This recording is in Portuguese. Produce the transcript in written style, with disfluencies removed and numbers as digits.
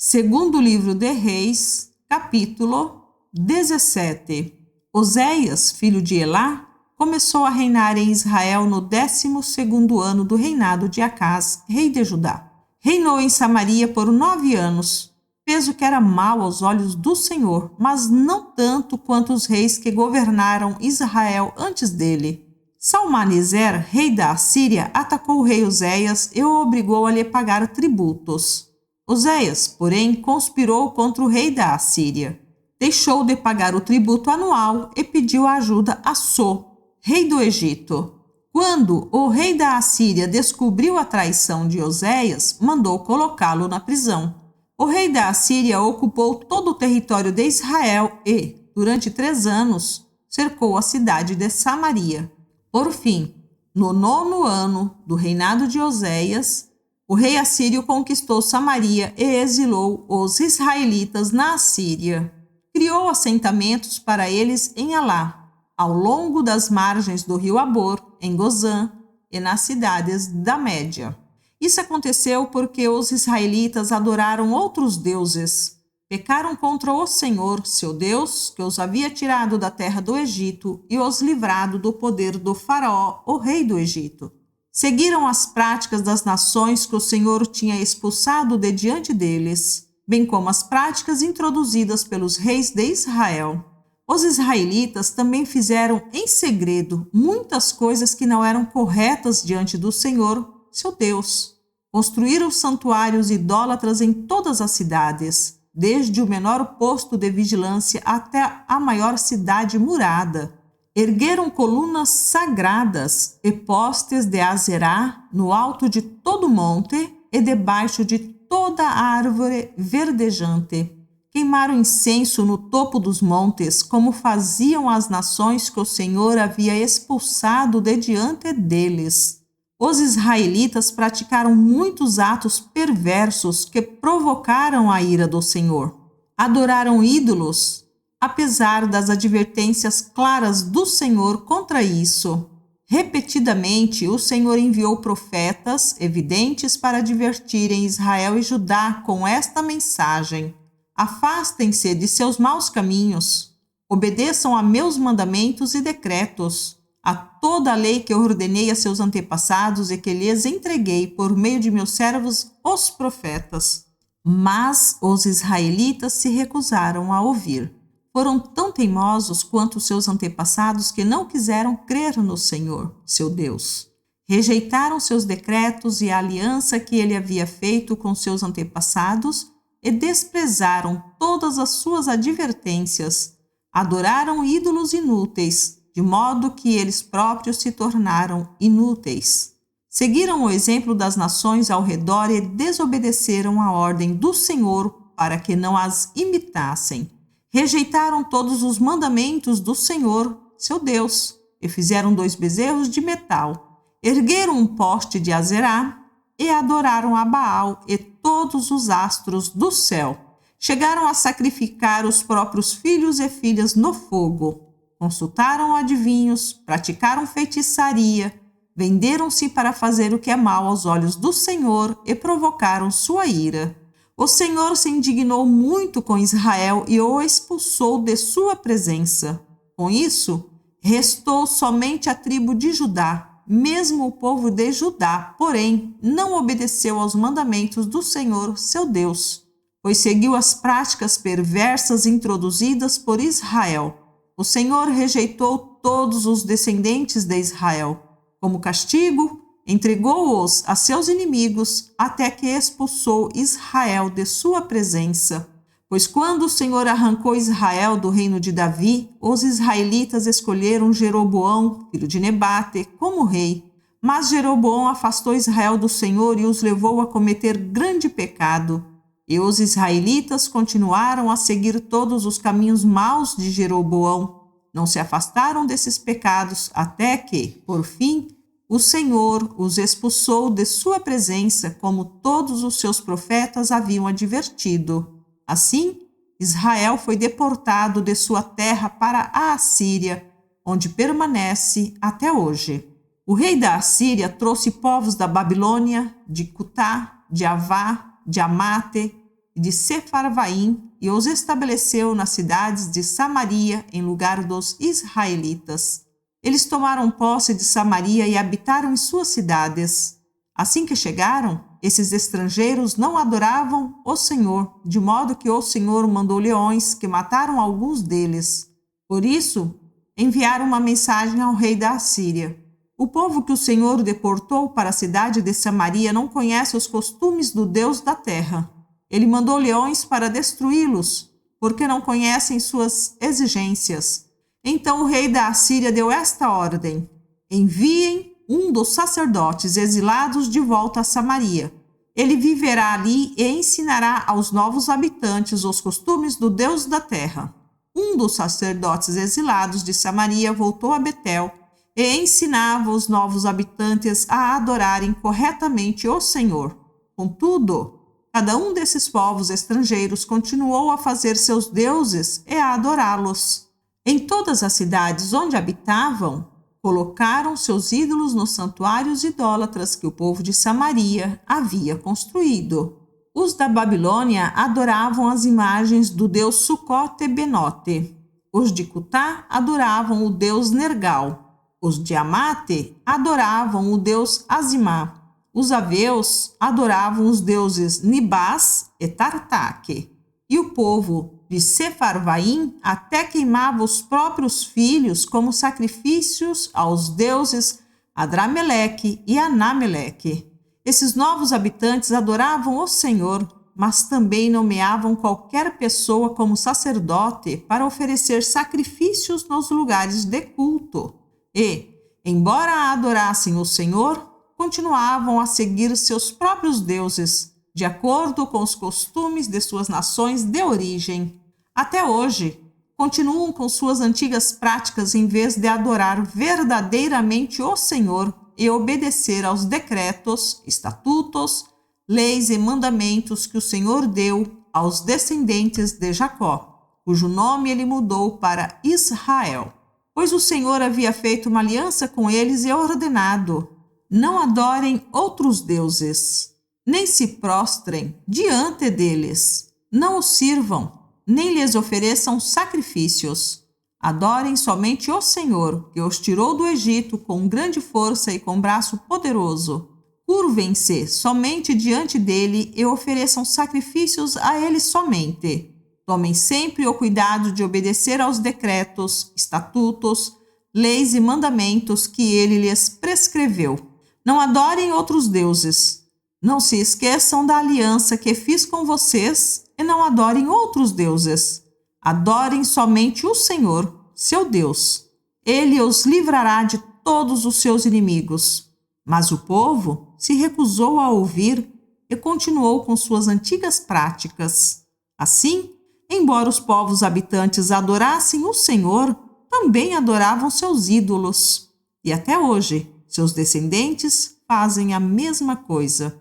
Segundo livro de Reis, capítulo 17. Oséias, filho de Elá, começou a reinar em Israel no 12º ano do reinado de Acás, rei de Judá. Reinou em Samaria por 9 anos. Fez o que era mal aos olhos do Senhor, mas não tanto quanto os reis que governaram Israel antes dele. Salmaneser, rei da Assíria, atacou o rei Oséias e o obrigou a lhe pagar tributos. Oséias, porém, conspirou contra o rei da Assíria. Deixou de pagar o tributo anual e pediu ajuda a So, rei do Egito. Quando o rei da Assíria descobriu a traição de Oséias, mandou colocá-lo na prisão. O rei da Assíria ocupou todo o território de Israel e, durante 3 anos, cercou a cidade de Samaria. Por fim, no 9º ano do reinado de Oséias, o rei assírio conquistou Samaria e exilou os israelitas na Assíria. Criou assentamentos para eles em Elá, ao longo das margens do rio Abor, em Gozã e nas cidades da Média. Isso aconteceu porque os israelitas adoraram outros deuses. Pecaram contra o Senhor, seu Deus, que os havia tirado da terra do Egito e os livrado do poder do faraó, o rei do Egito. Seguiram as práticas das nações que o Senhor tinha expulsado de diante deles, bem como as práticas introduzidas pelos reis de Israel. Os israelitas também fizeram em segredo muitas coisas que não eram corretas diante do Senhor, seu Deus. Construíram santuários idólatras em todas as cidades, desde o menor posto de vigilância até a maior cidade murada. Ergueram colunas sagradas e postes de Azerá no alto de todo monte e debaixo de toda árvore verdejante. Queimaram incenso no topo dos montes, como faziam as nações que o Senhor havia expulsado de diante deles. Os israelitas praticaram muitos atos perversos que provocaram a ira do Senhor. Adoraram ídolos, apesar das advertências claras do Senhor contra isso. Repetidamente, o Senhor enviou profetas evidentes para advertirem Israel e Judá com esta mensagem: afastem-se de seus maus caminhos, obedeçam a meus mandamentos e decretos, a toda a lei que eu ordenei a seus antepassados e que lhes entreguei por meio de meus servos, os profetas. Mas os israelitas se recusaram a ouvir. Foram tão teimosos quanto seus antepassados que não quiseram crer no Senhor, seu Deus. Rejeitaram seus decretos e a aliança que ele havia feito com seus antepassados e desprezaram todas as suas advertências. Adoraram ídolos inúteis, de modo que eles próprios se tornaram inúteis. Seguiram o exemplo das nações ao redor e desobedeceram a ordem do Senhor para que não as imitassem. Rejeitaram todos os mandamentos do Senhor, seu Deus, e fizeram 2 bezerros de metal. Ergueram um poste de Azerá e adoraram a Baal e todos os astros do céu. Chegaram a sacrificar os próprios filhos e filhas no fogo. Consultaram adivinhos, praticaram feitiçaria, venderam-se para fazer o que é mal aos olhos do Senhor e provocaram sua ira. O Senhor se indignou muito com Israel e o expulsou de sua presença. Com isso, restou somente a tribo de Judá. Mesmo o povo de Judá, porém, não obedeceu aos mandamentos do Senhor, seu Deus, pois seguiu as práticas perversas introduzidas por Israel. O Senhor rejeitou todos os descendentes de Israel. Como castigo, entregou-os a seus inimigos até que expulsou Israel de sua presença. Pois quando o Senhor arrancou Israel do reino de Davi, os israelitas escolheram Jeroboão, filho de Nebate, como rei. Mas Jeroboão afastou Israel do Senhor e os levou a cometer grande pecado. E os israelitas continuaram a seguir todos os caminhos maus de Jeroboão. Não se afastaram desses pecados até que, por fim, o Senhor os expulsou de sua presença, como todos os seus profetas haviam advertido. Assim, Israel foi deportado de sua terra para a Assíria, onde permanece até hoje. O rei da Assíria trouxe povos da Babilônia, de Cutá, de Avá, de Amate e de Sefarvaim e os estabeleceu nas cidades de Samaria em lugar dos israelitas. Eles tomaram posse de Samaria e habitaram em suas cidades. Assim que chegaram, esses estrangeiros não adoravam o Senhor, de modo que o Senhor mandou leões que mataram alguns deles. Por isso, enviaram uma mensagem ao rei da Assíria. O povo que o Senhor deportou para a cidade de Samaria não conhece os costumes do Deus da terra. Ele mandou leões para destruí-los, porque não conhecem suas exigências. Então o rei da Assíria deu esta ordem: enviem um dos sacerdotes exilados de volta a Samaria. Ele viverá ali e ensinará aos novos habitantes os costumes do Deus da terra. Um dos sacerdotes exilados de Samaria voltou a Betel e ensinava os novos habitantes a adorarem corretamente o Senhor. Contudo, cada um desses povos estrangeiros continuou a fazer seus deuses e a adorá-los. Em todas as cidades onde habitavam, colocaram seus ídolos nos santuários idólatras que o povo de Samaria havia construído. Os da Babilônia adoravam as imagens do deus Sucote-Benote. Os de Cutá adoravam o deus Nergal. Os de Amate adoravam o deus Azimá. Os aveus adoravam os deuses Nibás e Tartaque. E o povo de Sefarvaim até queimava os próprios filhos como sacrifícios aos deuses Adrameleque e Anameleque. Esses novos habitantes adoravam o Senhor, mas também nomeavam qualquer pessoa como sacerdote para oferecer sacrifícios nos lugares de culto. E, embora adorassem o Senhor, continuavam a seguir seus próprios deuses, de acordo com os costumes de suas nações de origem. Até hoje, continuam com suas antigas práticas em vez de adorar verdadeiramente o Senhor e obedecer aos decretos, estatutos, leis e mandamentos que o Senhor deu aos descendentes de Jacó, cujo nome ele mudou para Israel. Pois o Senhor havia feito uma aliança com eles e ordenado: não adorem outros deuses, nem se prostrem diante deles, não os sirvam, nem lhes ofereçam sacrifícios. Adorem somente o Senhor, que os tirou do Egito com grande força e com braço poderoso. Curvem-se somente diante dele e ofereçam sacrifícios a ele somente. Tomem sempre o cuidado de obedecer aos decretos, estatutos, leis e mandamentos que ele lhes prescreveu. Não adorem outros deuses. Não se esqueçam da aliança que fiz com vocês e não adorem outros deuses. Adorem somente o Senhor, seu Deus. Ele os livrará de todos os seus inimigos. Mas o povo se recusou a ouvir e continuou com suas antigas práticas. Assim, embora os povos habitantes adorassem o Senhor, também adoravam seus ídolos. E até hoje, seus descendentes fazem a mesma coisa.